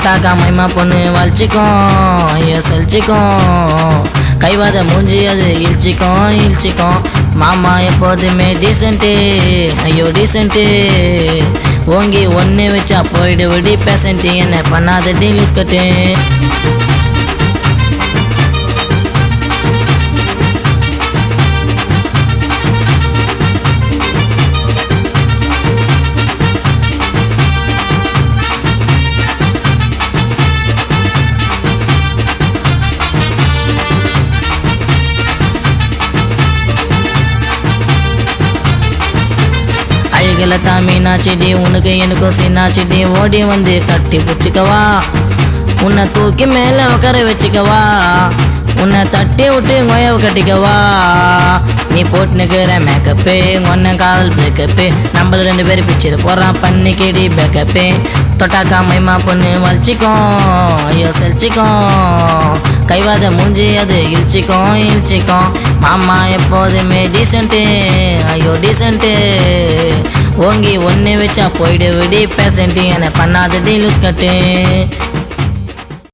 தொட்டாக்கா மைமா பொண்ணு வலிச்சிக்கும், ஐயோ சலிச்சிக்கும். கைவாத மூஞ்சி அது இழிச்சிக்கும். மாமா எப்போதுமே டீசென்ட்டு, ஐயோ டீசென்ட்டு. ஓங்கி ஒன்று வச்சா போயிடு விடி பேசன்ட்டு, என்ன பண்ணாத டீலூஸ் கட்டு. அழகிலத்தா மீனாச்சிடி, உனக்கு எனக்கும் சீனாச்சிடி. ஓடி வந்து கட்டி பிடிச்சிக்கவா, உன்னை தூக்கி மேலே உட்கார வச்சுக்கவா, உன்னை தட்டி விட்டு கொயவை கட்டிக்கவா. நீ போட்டுனுக்கிற மேக்கப்பு ஒன்ன கால் பிரேக்கப்பு, நம்மள 2 பேரும் பிடிச்சிட்டு போகிறான் பண்ணிக்கிடி பேக்கப்பு. தொட்டாக்கா மைமா பொண்ணு வலிச்சிக்கும், ஐயோ சலிச்சிக்கும். கைவாத மூஞ்சி அது இழிச்சிக்கும். மாமா எப்போதுமே டீசென்ட்டு, ஐயோ டீசென்ட்டு. ஓங்கி ஒன்று வச்சா போயிடு விடி பேசன்ட்டு, என்னை பண்ணாத டீலூஸ் கட்டு.